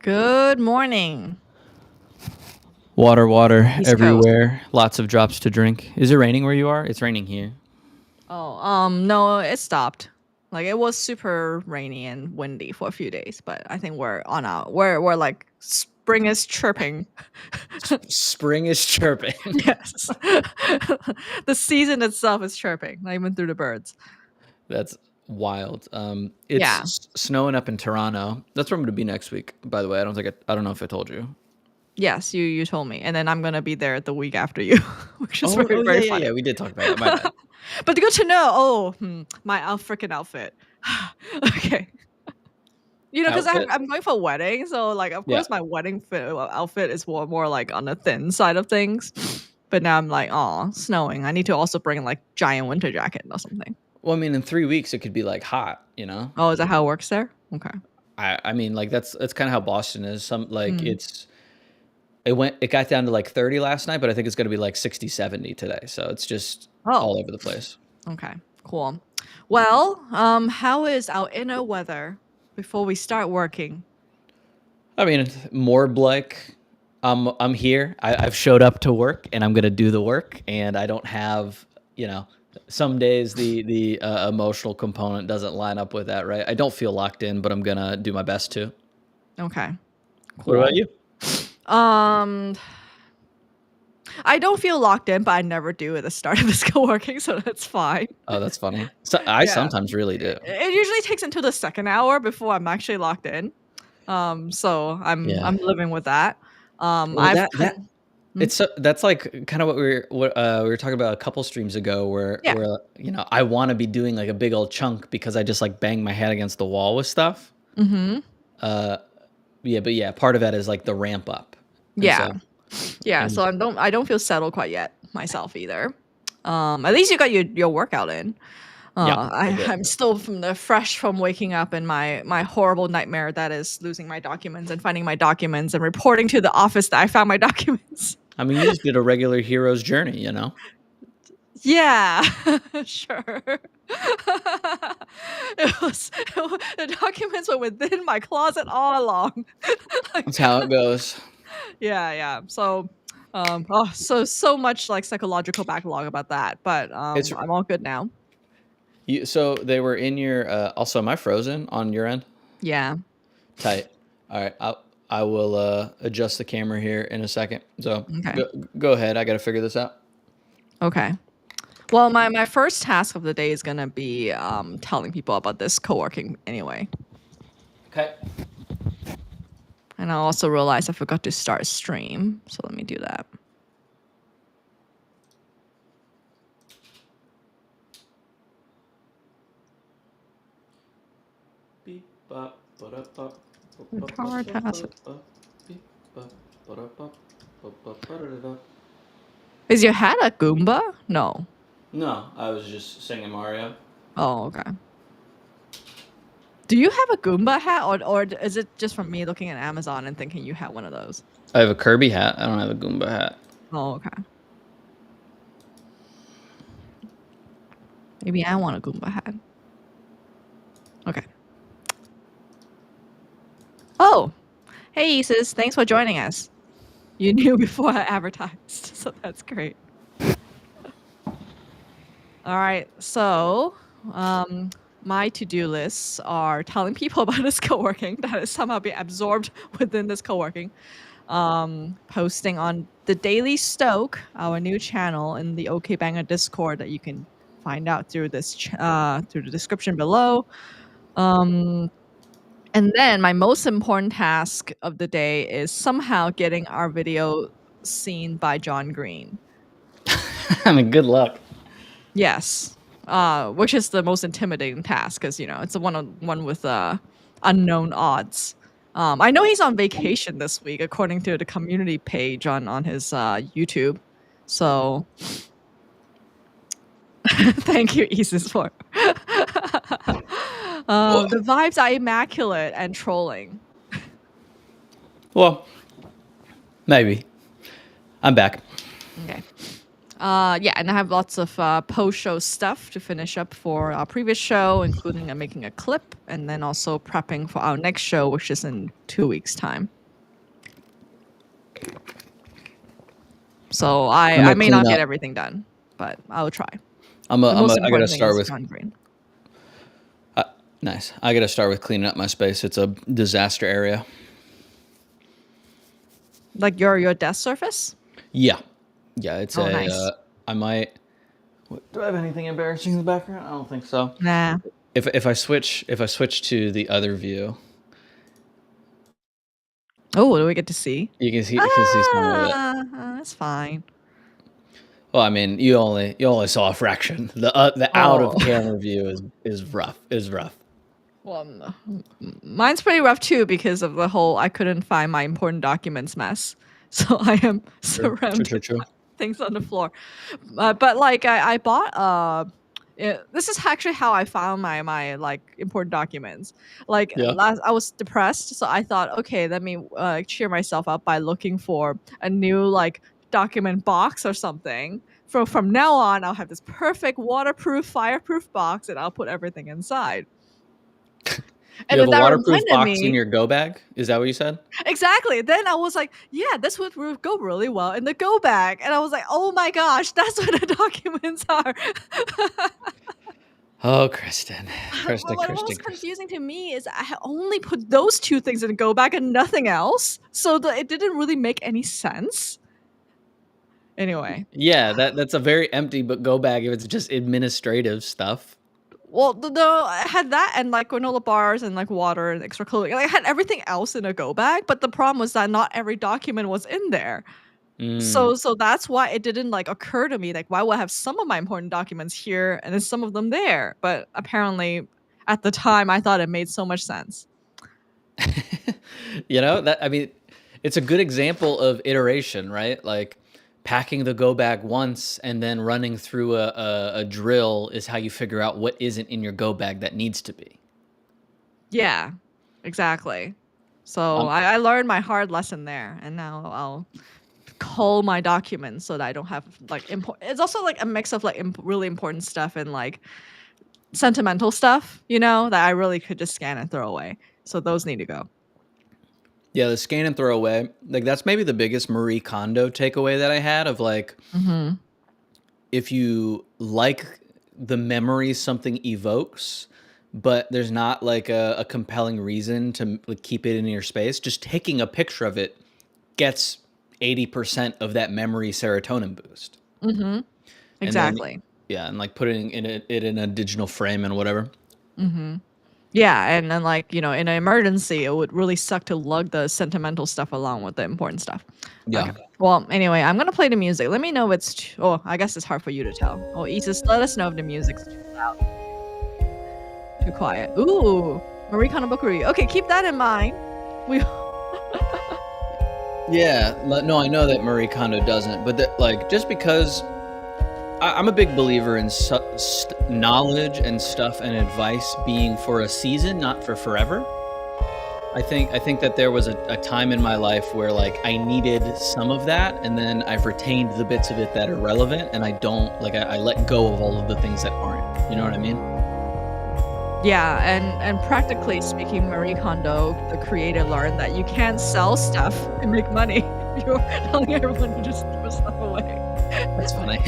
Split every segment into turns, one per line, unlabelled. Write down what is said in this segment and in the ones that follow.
Good morning,
Water, water
East Coast.
everywhere. Lots of drops to drink. Is it raining where you are? It's raining here.
Oh, no, it stopped. Like it was super rainy and windy for a few days, but I think we're on our we're like spring is chirping.
Spring is chirping.
Yes. The season itself is chirping, not even through the birds.
That's wild.
Yeah.
It's snowing up in Toronto. That's where I'm gonna be next week. By the way, I don't know if I told you.
Yes, you told me. And then I'm gonna be there the week after you, which is
Oh,
very,
yeah,
very
yeah,
funny.
yeah. We did talk about that. My bad.
But good to know. Oh, my freaking outfit. Okay. Because
Outfit.
I'm going for a wedding, so like, of
Yeah.
course, my wedding outfit is more like on the thin side of things. But now I'm like, oh, snowing. I need to also bring like giant winter jacket or something.
Well, I mean, in 3 weeks it could be like hot. You know.
Oh, is that how it works there? Okay.
I mean, like that's kind of how Boston is. Some like
Mm.
it got down to like 30 last night, but I think it's gonna be like 60, 70 today. So it's just
Oh,
all over the place.
okay. Cool. Well, how is our inner weather before we start working?
I mean, more like I'm here. I've showed up to work, and I'm gonna do the work. And I don't have, you know, some days the emotional component doesn't line up with that, right? I don't feel locked in, but I'm gonna do my best to.
Okay.
What about
Cool.
you?
Um, I don't feel locked in, but I never do at the start of this co-working, so that's fine.
Oh, that's funny. So I
Yeah.
sometimes really do.
It usually takes until the second hour before I'm actually locked in. So
Yeah.
I'm living with that.
Well,
I've
that
con
that
hmm?
it's that's like kind of what we were talking about a couple streams ago, where
Yeah.
I want to be doing like a big old chunk because I just like bang my head against the wall with stuff.
Mhm.
Uh, Yeah, but yeah, part of that is like the ramp up. And
Yeah.
so
Yeah,
and
so I don't feel settled quite yet myself either. At least you got your workout in.
yeah, I did.
I'm still fresh from waking up in my horrible nightmare that is losing my documents and finding my documents and reporting to the office that I found my documents.
I mean, you just did a regular hero's journey, you know?
Yeah, sure. The documents were within my closet all along.
That's
Like,
how it goes.
yeah, yeah. So, so much like psychological backlog about that, but
It's
I'm all good now.
you so they were in your also am I frozen on your end?
Yeah.
Tight. All right. I will adjust the camera here in a second. So
Okay.
go ahead. I got to figure this out.
Okay. Well, my first task of the day is gonna be telling people about this co-working anyway.
Okay.
And I also realized I forgot to start a stream, so let me do that.
Beep, bop, ba-da-bop, bop, bop,
Guitar
bop,
task.
bop, bop, beep, bop, ba-da-bop, bop, bop, ba-da-da-da.
Is your hat a Goomba? No.
No, I was just singing Mario.
Oh, okay. Do you have a Goomba hat, or is it just from me looking at Amazon and thinking you had one of those?
I have a Kirby hat. I don't have a Goomba hat.
Oh, okay. Maybe I want a Goomba hat. Okay. Oh, hey, Isis. Thanks for joining us. You knew before I advertised, so that's great. All right. So, my to-do lists are telling people about this co-working that has somehow been absorbed within this co-working. Posting on the Daily Stoke, our new channel in the OK Banger Discord that you can find out through this through the description below. And then my most important task of the day is somehow getting our video seen by John Green.
I mean, good luck.
Yes, which is the most intimidating task because it's a one-on-one with unknown odds. I know he's on vacation this week, according to the community page on his YouTube. So, thank you, Isis, for the vibes are immaculate and trolling.
Well, maybe. I'm back.
Okay. Yeah, and I have lots of post-show stuff to finish up for our previous show, including making a clip, and then also prepping for our next show, which is in 2 weeks' time. So
I'm
I
gonna
may
clean
not get
up.
everything done, but I'll try.
I
The most
gotta
important thing
start
is
with
on green.
nice. I gotta start with cleaning up my space. It's a disaster area.
Like your desk surface?
Yeah, yeah. It's
Oh,
a.
nice.
I might. Do I have anything embarrassing in the background? I don't think so.
Nah.
If I switch to the other view,
Oh, what do we get to see?
you can see some of it.
That's fine.
Well, I mean, you only saw a fraction. The out of
Oh,
camera view is rough.
well, mine's pretty rough too because of the whole I couldn't find my important documents mess. So I am surrounded
True.
by things on the floor. But like I bought this is actually how I found my like important documents. Like
Yeah.
last I was depressed, so I thought, okay, let me cheer myself up by looking for a new like document box or something. From now on, I'll have this perfect waterproof, fireproof box, and I'll put everything inside.
You
And
have
then
a
that
waterproof
reminded
box in
me
your go bag? Is that what you said?
exactly. Then I was like, yeah, this would go really well in the go bag. And I was like, oh my gosh, that's what the documents are.
Oh, Kristen.
But what was confusing to me is I had only put those two things in the go bag and nothing else. So it didn't really make any sense. Anyway,
Yeah, that's a very empty but go bag if it's just administrative stuff.
well, I had that and like granola bars and like water and extra clothing. Like, I had everything else in a go bag, but the problem was that not every document was in there.
Mm.
So that's why it didn't like occur to me like why would I have some of my important documents here and then some of them there? But apparently at the time I thought it made so much sense.
I mean, it's a good example of iteration, right? Like packing the go bag once and then running through a drill is how you figure out what isn't in your go bag that needs to be.
Yeah, exactly. So
Um,
I learned my hard lesson there, and now I'll cull my documents so that I don't have like it's also like a mix of like really important stuff and like sentimental stuff, that I really could just scan and throw away. So those need to go.
yeah, the scan and throw away, like that's maybe the biggest Marie Kondo takeaway that I had of like,
Mm-hmm.
if you like the memories something evokes, but there's not like a compelling reason to like, keep it in your space, just taking a picture of it gets 80% of that memory serotonin boost.
Mm-hmm.
And then,
Exactly.
yeah, and like putting it in a digital frame and whatever.
Mm-hmm. Yeah, and then like, in an emergency, it would really suck to lug the sentimental stuff along with the important stuff. Okay.
Yeah.
Well, anyway, I'm gonna play the music. Let me know if it's oh, I guess it's hard for you to tell. Oh, Isis, let us know if the music's too loud, too quiet. Ooh, Marie Kanabukuri. Okay, keep that in mind. We
Yeah. No, I know that Marie Kondo doesn't, but that like just because I'm a big believer in knowledge and stuff and advice being for a season, not for forever. I think that there was a time in my life where like I needed some of that, and then I've retained the bits of it that are relevant, and I don't like I let go of all of the things that aren't. You know what I mean?
Yeah, and practically speaking, Marie Kondo, the creator, learned that you can't sell stuff and make money. You're telling everyone to just throw stuff away.
That's funny.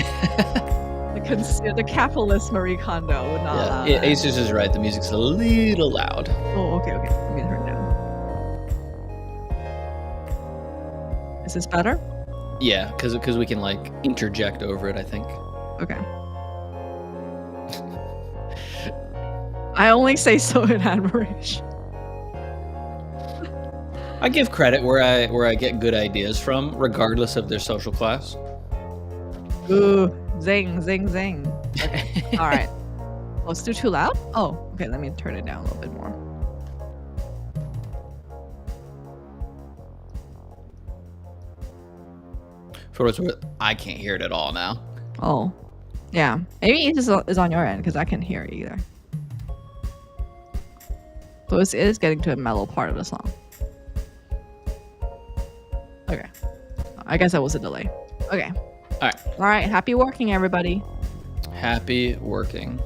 The capitalist Marie Kondo would not allow that.
Asus is right. The music's a little loud.
Oh, okay. Let me turn it down. Is this better?
Yeah, because we can like interject over it. I think.
Okay. I only say so in admiration.
I give credit where I get good ideas from, regardless of their social class.
Ooh, zing, zing, zing. Okay. All right. Oh, it's too loud? Oh, okay. Let me turn it down a little bit more.
For what's worth, I can't hear it at all now.
Oh, yeah. Maybe it is on your end because I can't hear it either. So it is getting to a mellow part of the song. Okay. I guess that was a delay. Okay.
All right.
All right. Happy working, everybody.
Happy working.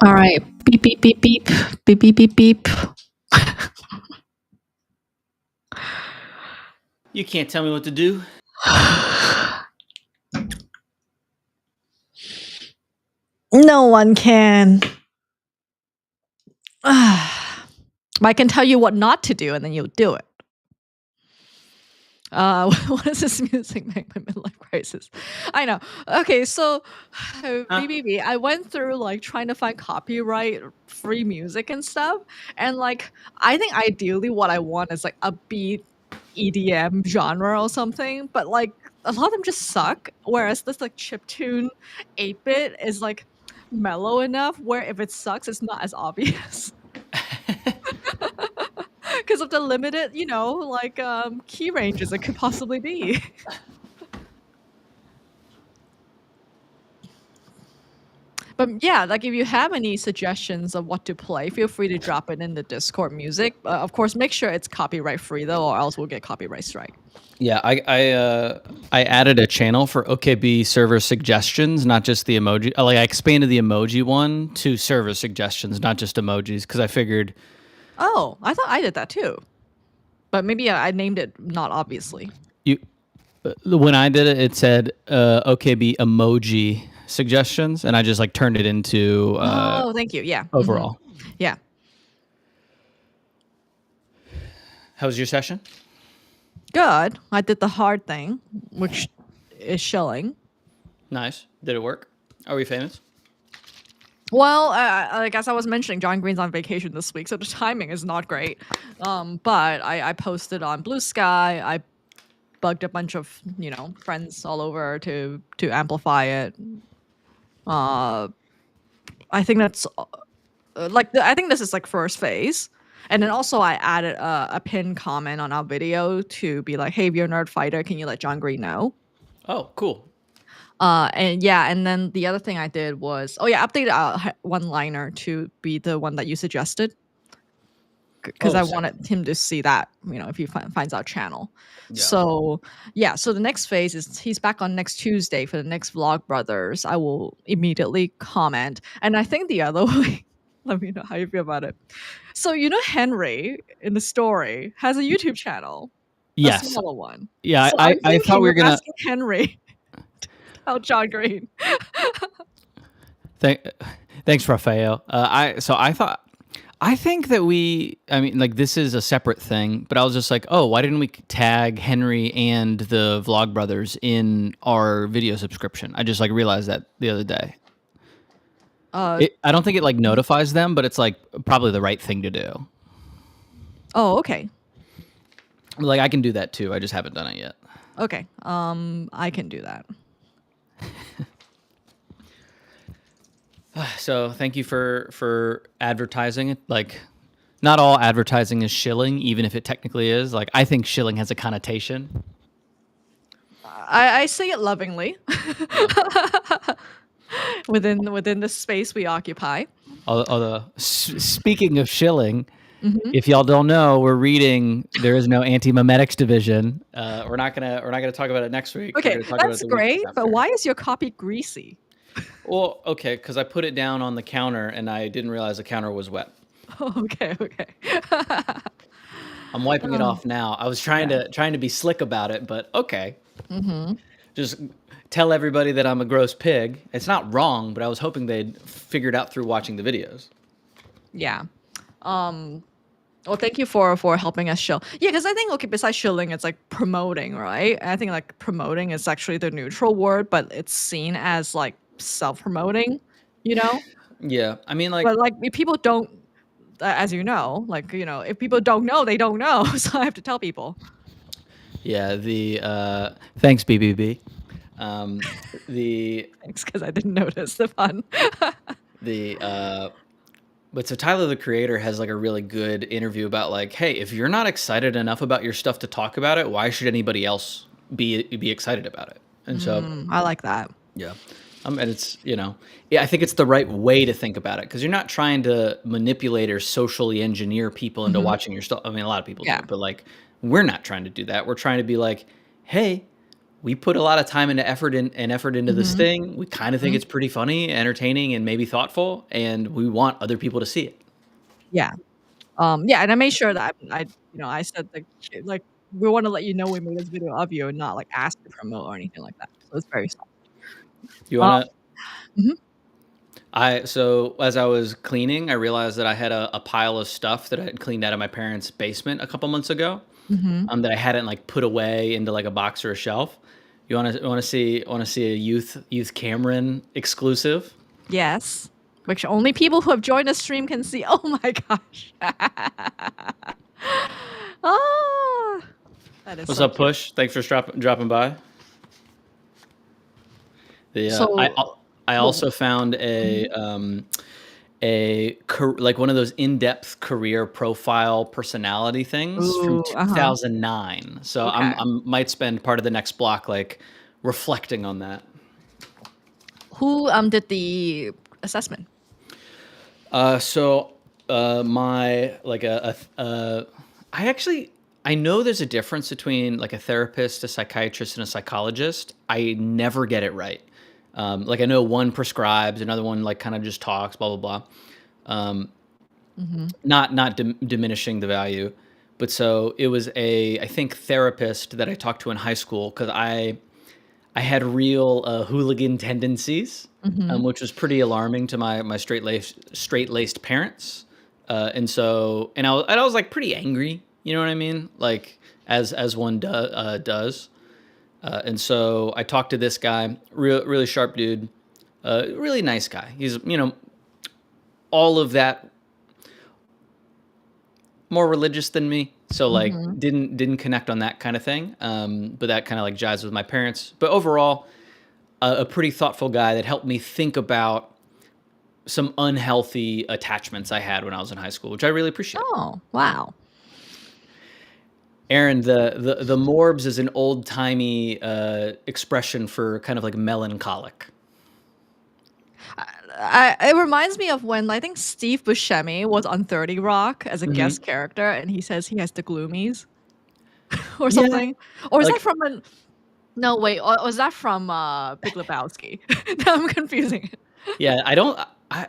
All right. Beep, beep, beep, beep. Beep, beep, beep, beep.
You can't tell me what to do.
No one can. I can tell you what not to do, and then you'll do it. What does this music make my midlife crisis? I know. Okay, so
Huh?
BBB, I went through like trying to find copyright free music and stuff, and like I think ideally what I want is like a beat EDM genre or something, but like a lot of them just suck. Whereas this like chiptune 8-bit is like mellow enough where if it sucks, it's not as obvious. Because of the limited, like key ranges it could possibly be. But yeah, like if you have any suggestions of what to play, feel free to drop it in the Discord music. Of course, make sure it's copyright free though, or else we'll get copyright strike.
Yeah, I added a channel for OKB server suggestions, not just the emoji. Like I expanded the emoji one to server suggestions, not just emojis, because I figured
Oh, I thought I did that too, but maybe I named it not obviously.
you when I did it, it said OKB emoji suggestions, and I just like turned it into
Oh, thank you. Yeah.
overall.
Yeah.
How was your session?
Good. I did the hard thing, which is shilling.
Nice. Did it work? Are we famous?
Well, like as I was mentioning, John Green's on vacation this week, so the timing is not great. But I posted on Blue Sky. I bugged a bunch of friends all over to amplify it. I think that's I think this is like first phase. And then also I added a pinned comment on our video to be like, hey, if you're a nerd fighter, can you let John Green know?
Oh, cool.
And yeah, and then the other thing I did was, updated our one-liner to be the one that you suggested. Because I
sick.
wanted him to see that, if he finds our channel.
Yeah.
So yeah, so the next phase is he's back on next Tuesday for the next Vlogbrothers. I will immediately comment. And I think the other way, let me know how you feel about it. So Henry in the story has a YouTube channel. A
Yes.
smaller one.
Yeah,
So
I
I'm
thought we
thinking
were
of
gonna.
asking Henry to tell John Green.
Thanks, Raphael. I think that I mean, like this is a separate thing, but I was just like, oh, why didn't we tag Henry and the Vlogbrothers in our video subscription? I just like realized that the other day. I don't think it like notifies them, but it's like probably the right thing to do.
Oh, okay.
Like I can do that too. I just haven't done it yet.
Okay. I can do that.
So thank you for advertising it. Like, not all advertising is shilling, even if it technically is. Like, I think shilling has a connotation.
I say it lovingly. within the space we occupy.
Although, speaking of shilling, if y'all don't know, we're reading There Is No Anti-Memetics Division. We're not gonna talk about it next week.
Okay,
We're gonna talk about it
that's
the week
great.
after.
But why is your copy greasy?
Well, okay, because I put it down on the counter and I didn't realize the counter was wet.
Okay.
I'm wiping it off now. I was trying to be slick about it, but okay. Just tell everybody that I'm a gross pig. It's not wrong, but I was hoping they'd figure it out through watching the videos.
Yeah. Well, thank you for helping us shill. Yeah, because I think besides shilling, it's like promoting, right? And I think like promoting is actually the neutral word, but it's seen as like self-promoting,
Yeah, I mean, like,
But like if people don't, as you know, like if people don't know, they don't know. So I have to tell people.
yeah, thanks BBB.
Thanks, because I didn't notice the fun.
But so Tyler the Creator has like a really good interview about like, hey, if you're not excited enough about your stuff to talk about it, why should anybody else be excited about it? And so
I like that.
yeah. And it's, I think it's the right way to think about it because you're not trying to manipulate or socially engineer people into watching your stuff. I mean, a lot of people
Yeah.
do, but like, we're not trying to do that. We're trying to be like, hey, we put a lot of time and effort into this
Mhm.
thing. We kind of think
Mhm.
it's pretty funny, entertaining, and maybe thoughtful, and we want other people to see it.
Yeah. Yeah, and I made sure that I said, like, "We wanna let you know we made this video of you and not, like, ask to promote or anything like that." So it's very soft.
You
Um
wanna
Mhm,
so as I was cleaning, I realized that I had a pile of stuff that I had cleaned out of my parents' basement a couple months ago,
mhm.
that I hadn't like put away into like a box or a shelf. You wanna see a youth Cameron exclusive?
Yes. Which only people who have joined the stream can see. Oh my gosh. Ah, that is
What's
so
up,
cute.
Push? Thanks for dropping by. The
So
I
w
also found
Mhm.
like one of those in-depth career profile personality things from
Ooh, uh-huh.
2009. So
Okay.
I'm might spend part of the next block like reflecting on that.
Who, did the assessment?
So my like I actually I know there's a difference between like a therapist, a psychiatrist, and a psychologist. I never get it right. Like I know one prescribes, another one like kind of just talks, blah blah blah. Um,
Mhm.
not diminishing the value, but so it was a I think therapist that I talked to in high school because I had real hooligan tendencies,
Mhm.
which was pretty alarming to my straight laced parents, and I was like pretty angry, you know what I mean, like as one does, and so I talked to this guy, really sharp dude, really nice guy. He's all of that more religious than me, so like
Mhm.
didn't connect on that kind of thing, but that kind of like jives with my parents. But overall, a pretty thoughtful guy that helped me think about some unhealthy attachments I had when I was in high school, which I really appreciate.
Oh, wow.
Aaron, the morbs is an old timey expression for kind of like melancholic.
It reminds me of when I think Steve Buscemi was on 30 Rock as a
Hmm.
guest character, and he says he has the gloomies or
Yeah,
something. Or is that
like
from an no, wait, or was that from, Big Lebowski? Now I'm confusing it.
yeah, I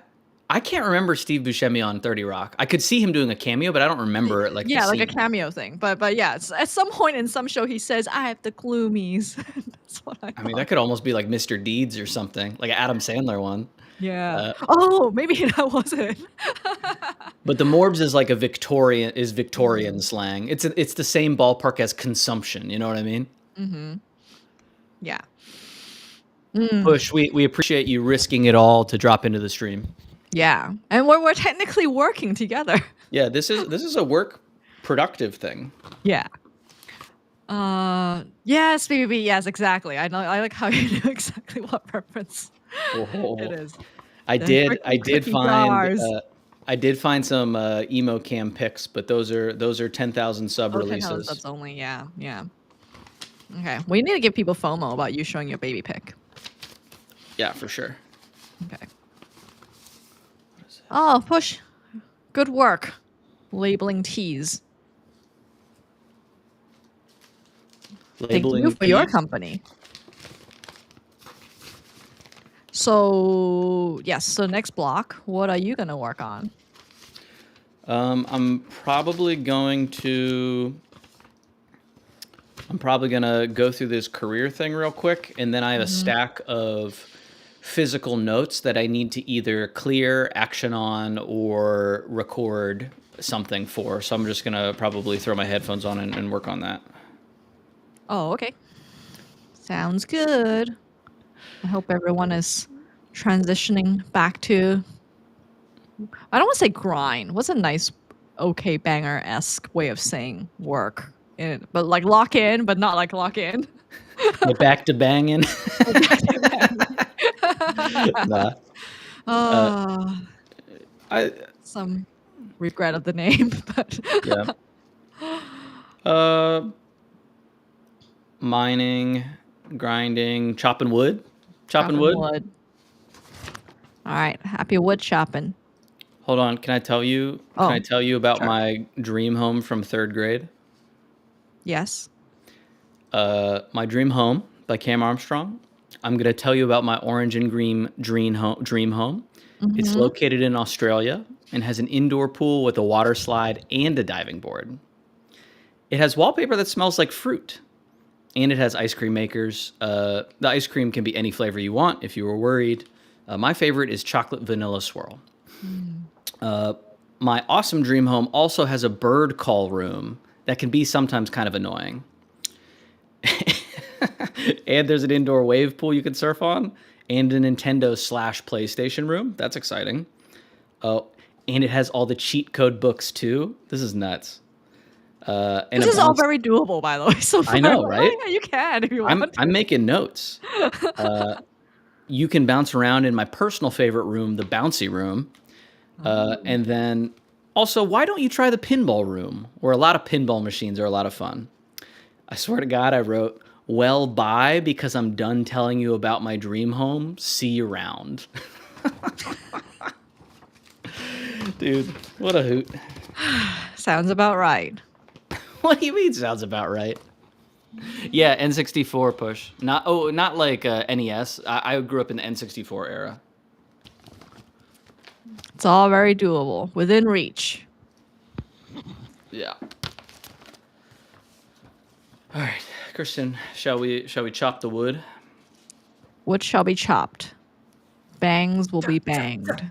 I can't remember Steve Buscemi on 30 Rock. I could see him doing a cameo, but I don't remember like the
Yeah, like a
scene.
cameo thing, but yeah, it's at some point in some show he says, "I have the gloomies." That's what I
I mean, that
thought.
could almost be like Mr. Deeds or something, like an Adam Sandler one.
Yeah.
Uh,
Oh, maybe that was it.
but the morbs is like a Victorian
Mm,
slang. It's the same ballpark as consumption. You know what I mean?
mhm. Yeah. Mm,
Push, we appreciate you risking it all to drop into the stream.
yeah, and we're technically working together.
Yeah, this is a work productive thing.
Yeah. Yes, BBB, yes, exactly. I like how you know exactly what reference it
Oh,
is.
I
The
did I
freaking
did
cookie
find
jars.
I did find some emo cam pics, but those are 10,000 sub
Oh, 10,000
releases.
subs only, yeah, yeah. Okay, we need to give people FOMO about you showing your baby pic.
Yeah, for sure.
Okay. Oh, push. Good work. Labeling teas. Thank you
Labeling
for your
teas.
company. So, yes, so next block, what are you gonna work on?
I'm probably going to I'm probably gonna go through this career thing real quick, and then I have a
Mhm.
stack of physical notes that I need to either clear, action on, or record something for. So I'm just gonna probably throw my headphones on and work on that.
Oh, okay. Sounds good. I hope everyone is transitioning back to I don't wanna say grind. What's a nice okay banger-esque way of saying work? But like lock in, but not like lock in.
Get back to banging.
Back to banging.
Nah. Uh,
Oh,
I
some regret of the name, but
yeah. Uh, mining, grinding, chopping wood, chopping
chopping
wood.
wood. Alright, happy wood chopping.
Hold on. Can I tell you? Can I
Oh,
tell you about
sure.
my dream home from third grade?
Yes.
My dream home by Cam Armstrong. I'm going to tell you about my orange and green dream home. It's
Mm-hmm.
located in Australia and has an indoor pool with a water slide and a diving board. It has wallpaper that smells like fruit, and it has ice cream makers. The ice cream can be any flavor you want if you were worried. My favorite is chocolate vanilla swirl. Uh, my awesome dream home also has a bird call room that can be sometimes kind of annoying. And there's an indoor wave pool you can surf on, and a Nintendo slash PlayStation room. That's exciting. Oh, and it has all the cheat code books too. This is nuts. And
This
a
is all
bounce.
very doable, by the way, so
I
far.
know,
Oh,
right?
yeah, you can if you
I'm
want
I'm making notes. Uh, you can bounce around in my personal favorite room, the bouncy room.
to.
And then also, why don't you try the pinball room, where a lot of pinball machines are a lot of fun? I swear to God, I wrote, well, bye, because I'm done telling you about my dream home. See you around. Dude, what a hoot.
Sounds about right.
What do you mean sounds about right? Yeah, N64 push. Not like NES. I grew up in the N64 era.
It's all very doable, within reach.
Yeah. All right, Christian, shall we chop the wood?
Wood shall be chopped. Bangs will be banged.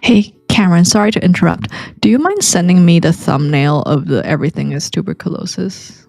Hey, Cameron, sorry to interrupt. Do you mind sending me the thumbnail of the Everything is Tuberculosis?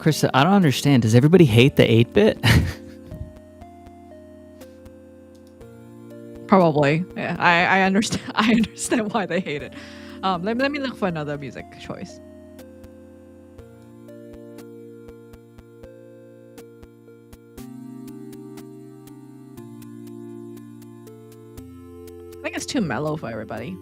Krista, I don't understand. Does everybody hate the 8-bit?
Probably. Yeah, I understand. I understand why they hate it. Let me look for another music choice. I think it's too mellow for everybody.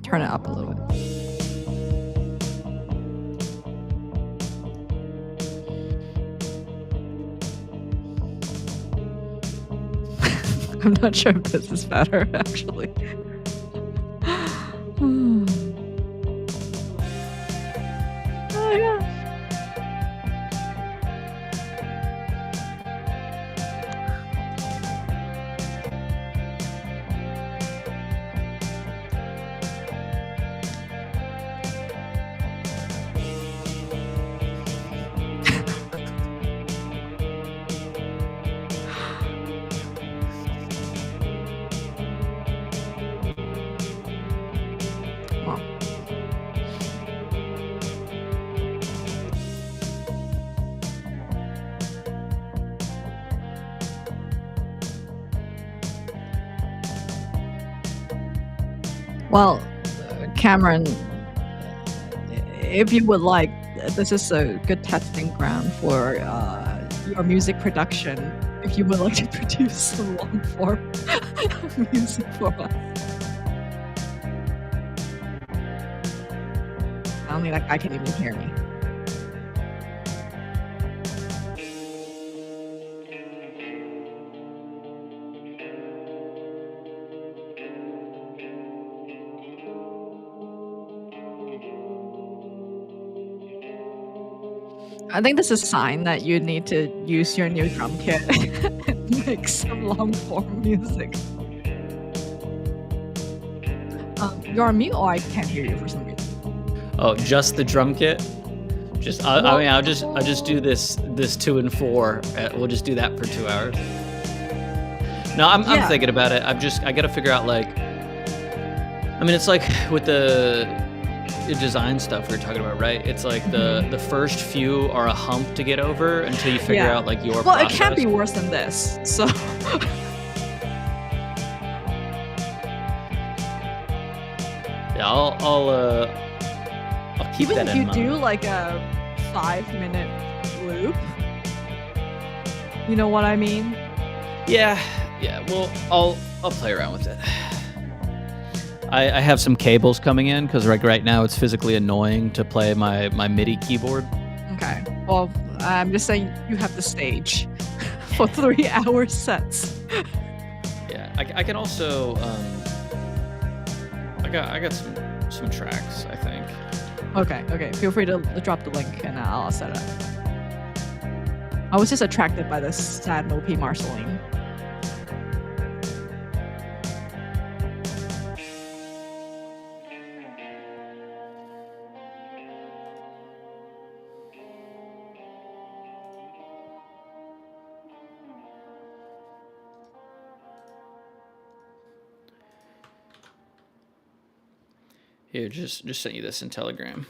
Turn it up a little bit. I'm not sure if this is better, actually. Oh, yeah. Well, well, Cameron, if you would like, this is a good testing ground for your music production. If you would like to produce some long form music for us. I don't think that guy can even hear me. I think this is a sign that you need to use your new drum kit and make some long form music. You're on mute, or I can't hear you for some reason.
Oh, just the drum kit? Just I mean, I'll just do this 2 and 4. We'll just do that for 2 hours. No, I'm
Yeah.
thinking about it. I gotta figure out, like, I mean, it's like with the design stuff we were talking about, right? It's like the first few are a hump to get over until you figure
Yeah.
out like your
Well,
process.
it can't be worse than this. So
Yeah, I'll keep
even
that
if
in
you
mind.
do like a 5-minute loop, you know what I mean?
Yeah. Well, I'll play around with it. I have some cables coming in because like right now it's physically annoying to play my MIDI keyboard.
Okay. Well, I'm just saying you have the stage for 3-hour sets.
Yeah, I can also I got some tracks, I think.
Okay. Feel free to drop the link and I'll set it up. I was just attracted by this sad mopey Marceline.
Here, just sent you this in Telegram.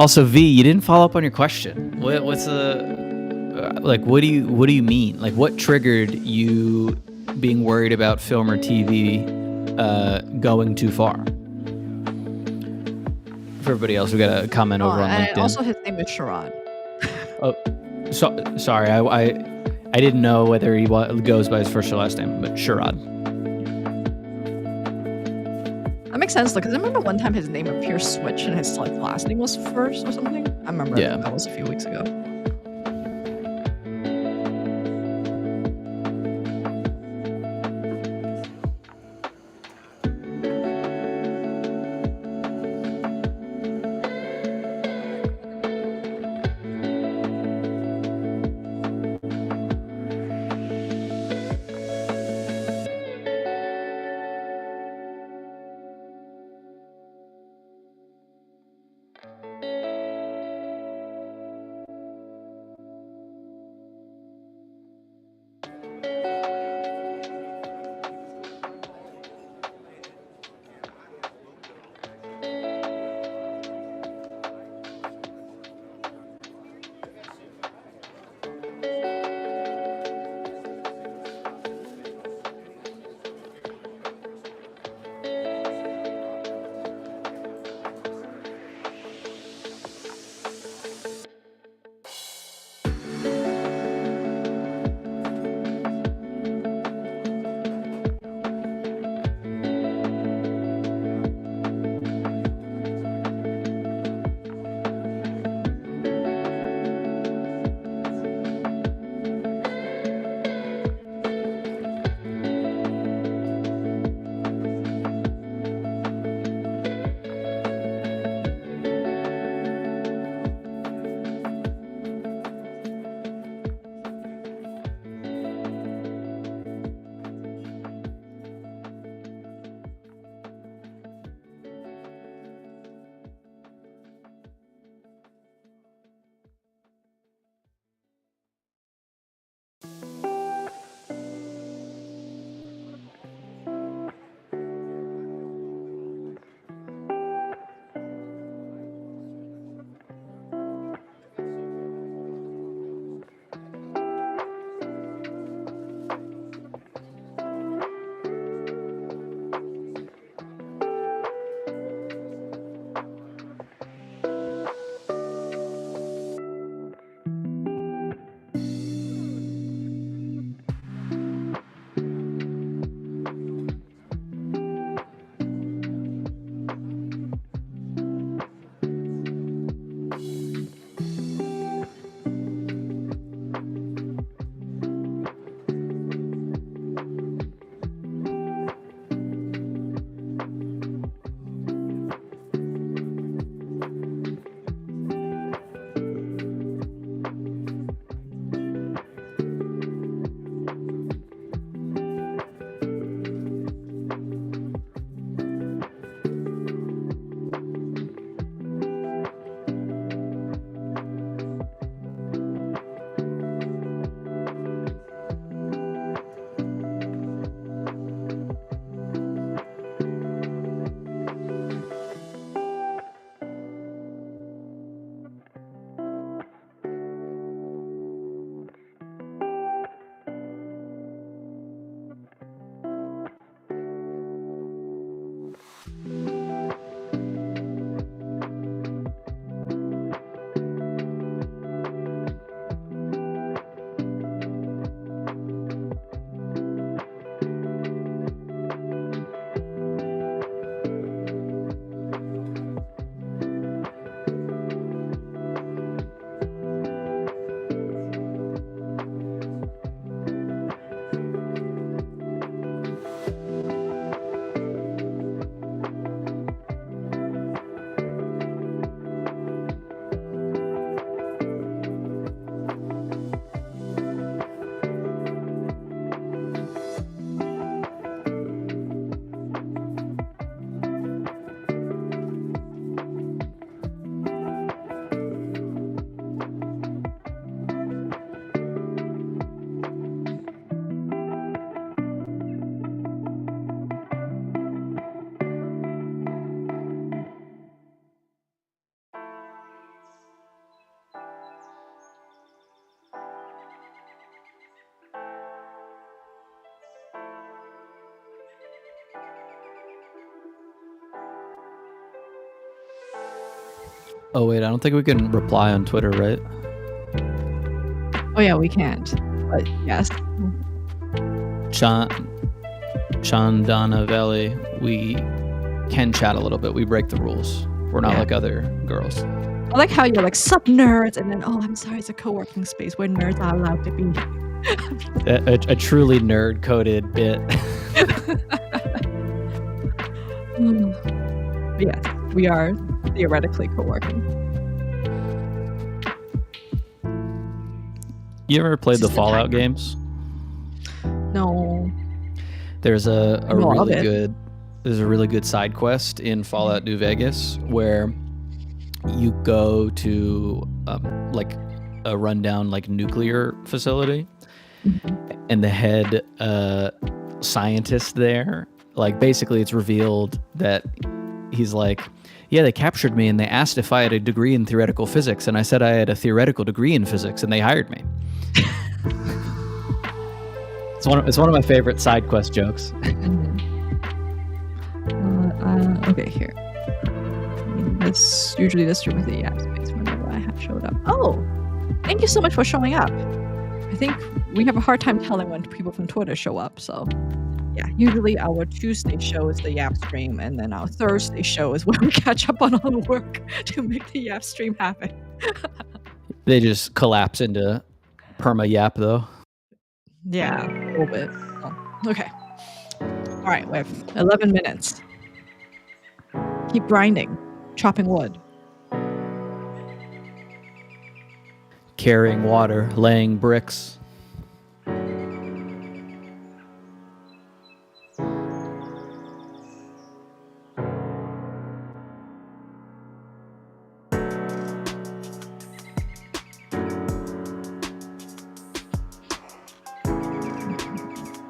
Also, V, you didn't follow up on your question. What's the like? What do you mean? Like, what triggered you being worried about film or TV going too far? For everybody else, we got a comment over on
And
LinkedIn.
also his name is Sharad.
Oh, sorry. I didn't know whether he goes by his first or last name, but Sharad.
That makes sense though, because I remember one time his name appeared switch and his like last name was first or something. I remember
Yeah.
that was a few weeks ago.
Oh wait, I don't think we can reply on Twitter, right?
Oh yeah, we can't. But yes.
Chandana Valley, we can chat a little bit. We break the rules. We're not
Yeah.
like other girls.
I like how you're like sup nerds, and then I'm sorry, it's a co-working space where nerds are allowed to be.
A truly nerd-coded bit.
Yes, we are theoretically co-working.
You ever played the
Just a
Fallout
timer.
games?
No.
There's a
I love
really
it.
good side quest in Fallout New Vegas where you go to like a rundown like nuclear facility, and the head scientist there, like basically it's revealed that he's like, yeah, they captured me and they asked if I had a degree in theoretical physics, and I said I had a theoretical degree in physics, and they hired me. It's one of my favorite side quest jokes.
Okay, here. Usually this room is the app space whenever I have showed up. Oh, thank you so much for showing up. I think we have a hard time telling when people from Twitter show up, so yeah. Usually our Tuesday show is the Yap stream, and then our Thursday show is where we catch up on all the work to make the Yap stream happen.
They just collapse into perma yap though.
Yeah, a little bit. Oh, okay. All right, we have 11 minutes. Keep grinding, chopping wood.
Carrying water, laying bricks.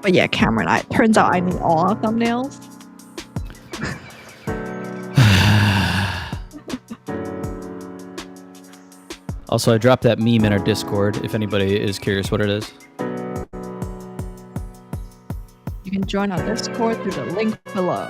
But yeah, Cameron, turns out I need all our thumbnails.
Also, I dropped that meme in our Discord if anybody is curious what it is.
You can join our Discord through the link below.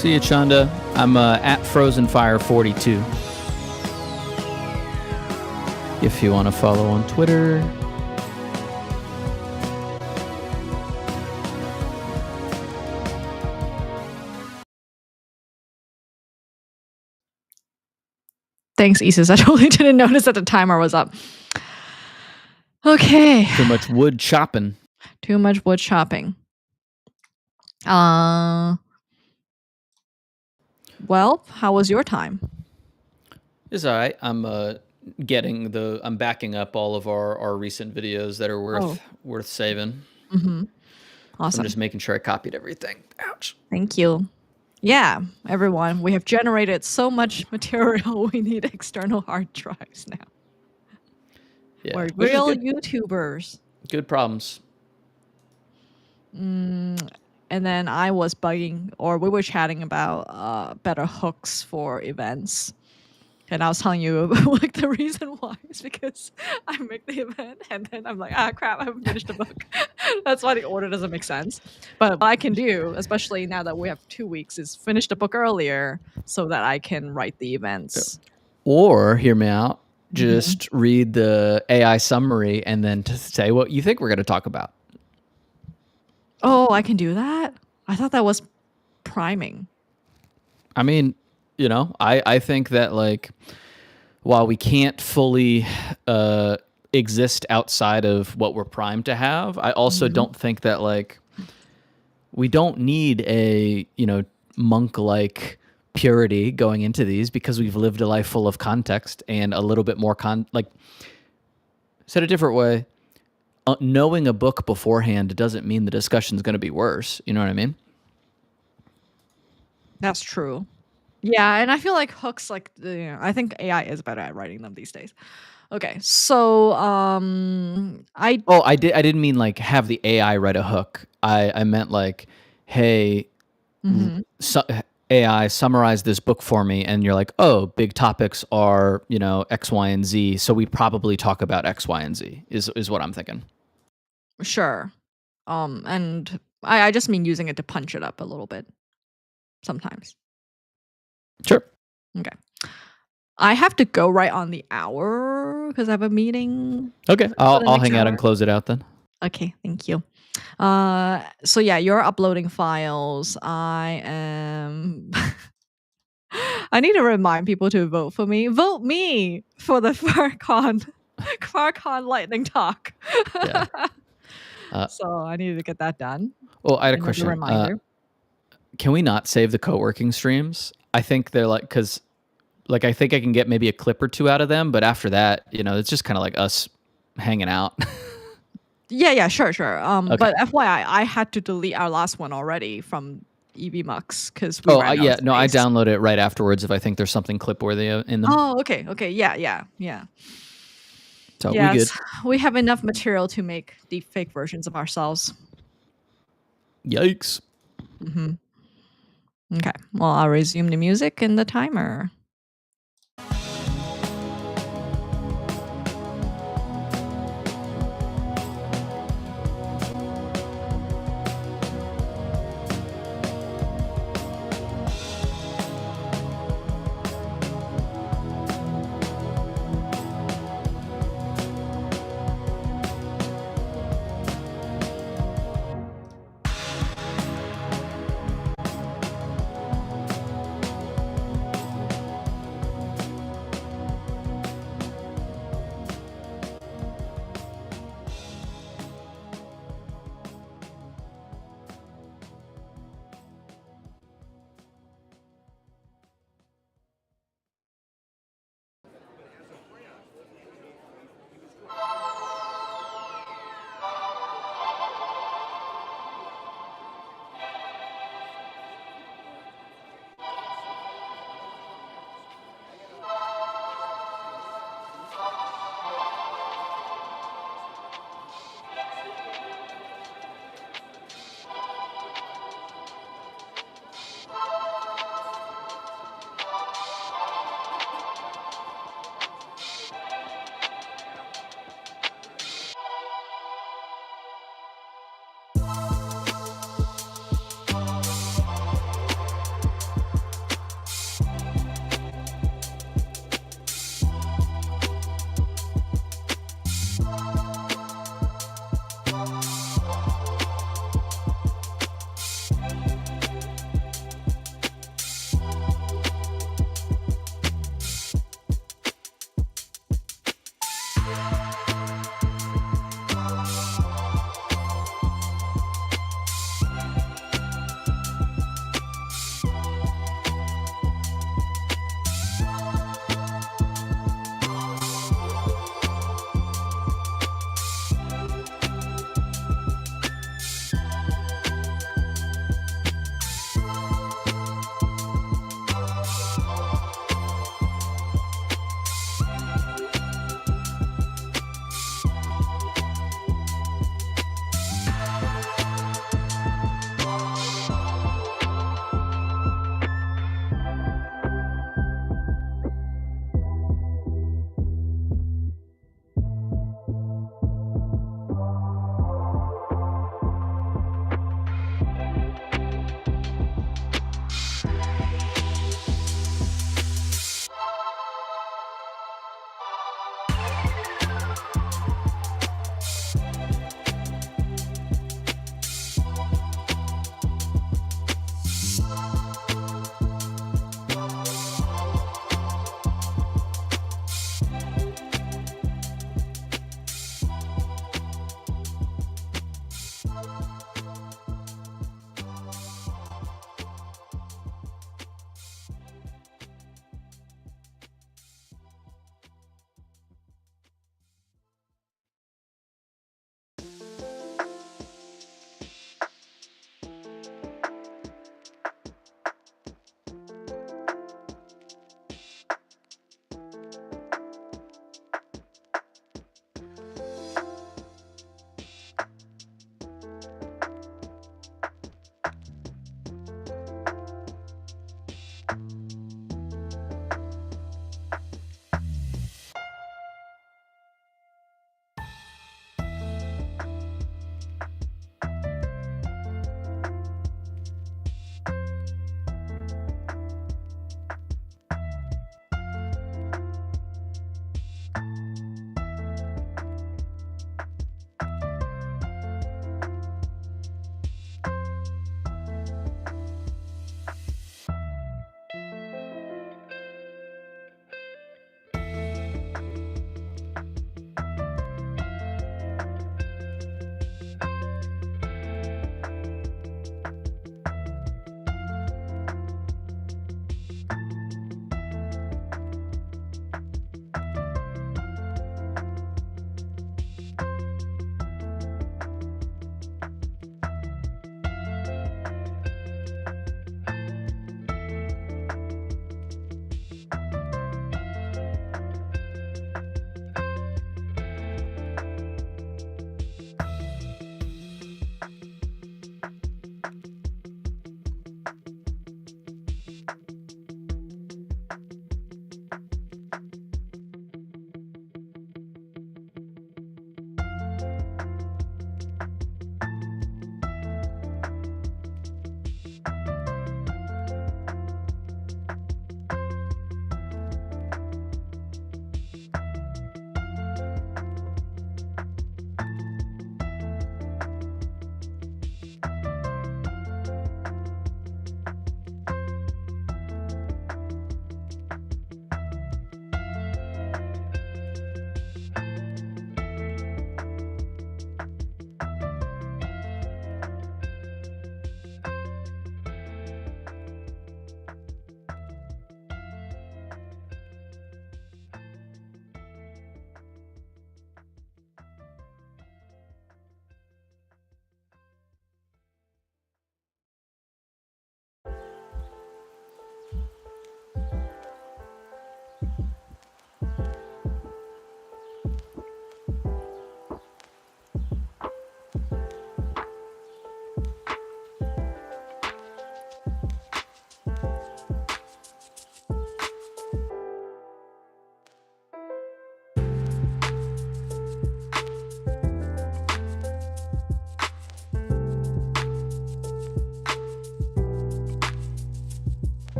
See you, Chanda. I'm at FrozenFire42. If you want to follow on Twitter.
Thanks, Isis. I totally didn't notice that the timer was up. Okay.
Too much wood chopping.
Too much wood chopping. Well, how was your time?
It's all right. I'm I'm backing up all of our recent videos that are worth saving.
Mm-hmm. Awesome.
So I'm just making sure I copied everything. Ouch.
Thank you. Yeah, everyone, we have generated so much material. We need external hard drives now.
Yeah,
we're real YouTubers.
Good problems.
And then I was bugging, or we were chatting about better hooks for events. And I was telling you, like, the reason why is because I make the event and then I'm like, crap, I haven't finished the book. That's why the order doesn't make sense. But what I can do, especially now that we have 2 weeks, is finish the book earlier so that I can write the events.
Or, hear me out, just read the AI summary and then to say what you think we're going to talk about.
Oh, I can do that? I thought that was priming.
I mean, you know, I think that, like, while we can't fully exist outside of what we're primed to have, I also don't think that, like, we don't need a, you know, monk-like purity going into these because we've lived a life full of context and a little bit more like, said a different way, knowing a book beforehand doesn't mean the discussion's going to be worse. You know what I mean?
That's true. Yeah, and I feel like hooks, like, I think AI is better at writing them these days. Okay, so I
didn't mean like have the AI write a hook. I meant like, hey, AI summarize this book for me, and you're like, oh, big topics are, you know, X, Y, and Z, so we probably talk about X, Y, and Z is what I'm thinking.
Sure. And I just mean using it to punch it up a little bit sometimes.
Sure.
Okay. I have to go right on the hour because I have a meeting.
Okay, I'll hang out and close it out then.
Okay, thank you. So yeah, you're uploading files. I am. I need to remind people to vote for me. Vote me for the FarCon lightning talk.
Yeah.
So I needed to get that done.
Oh, I had a question.
Reminder.
Can we not save the co-working streams? I think they're like, because like I think I can get maybe a clip or two out of them, but after that, you know, it's just kind of like us hanging out.
Yeah, sure.
Okay.
But FYI, I had to delete our last one already from EVMux because
I download it right afterwards if I think there's something clip-worthy in them.
Oh, okay, yeah.
So
yes,
we good.
We have enough material to make deepfake versions of ourselves.
Yikes.
Okay, well, I'll resume the music and the timer.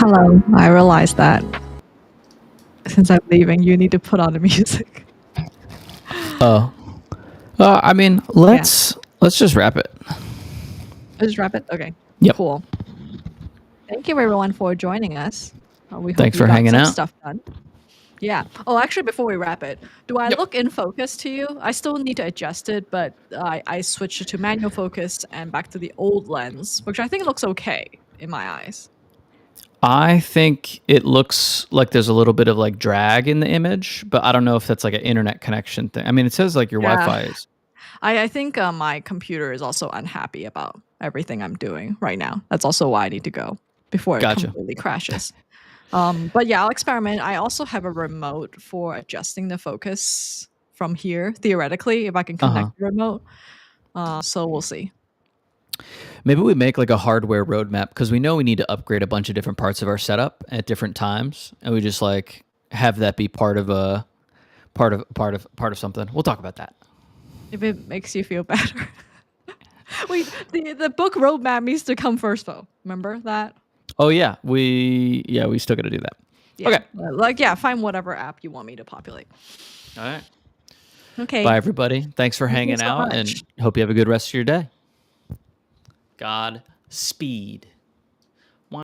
Hello. I realized that since I'm leaving, you need to put on the music.
Oh, I mean, let's just wrap it.
Just wrap it. Okay.
Yep.
Cool. Thank you everyone for joining us. We hope
Thanks
you
for
got
hanging
some
out.
stuff done. Yeah. Oh, actually, before we wrap it, do I
Yep.
look in focus to you? I still need to adjust it, but I switched it to manual focus and back to the old lens, which I think looks okay in my eyes.
I think it looks like there's a little bit of like drag in the image, but I don't know if that's like an internet connection thing. I mean, it says like your
Yeah.
Wi-Fi is.
I think my computer is also unhappy about everything I'm doing right now. That's also why I need to go before it
Gotcha.
completely crashes. But yeah, I'll experiment. I also have a remote for adjusting the focus from here, theoretically, if I can connect the remote. So we'll see.
Maybe we make like a hardware roadmap because we know we need to upgrade a bunch of different parts of our setup at different times, and we just like have that be part of something. We'll talk about that.
If it makes you feel better. The book roadmap needs to come first, though. Remember that?
Oh yeah, we still got to do that.
Yeah.
Okay.
Like find whatever app you want me to populate.
All right.
Okay.
Bye everybody. Thanks for
Thank you
hanging
so
out,
much.
and hope you have a good rest of your day. God speed.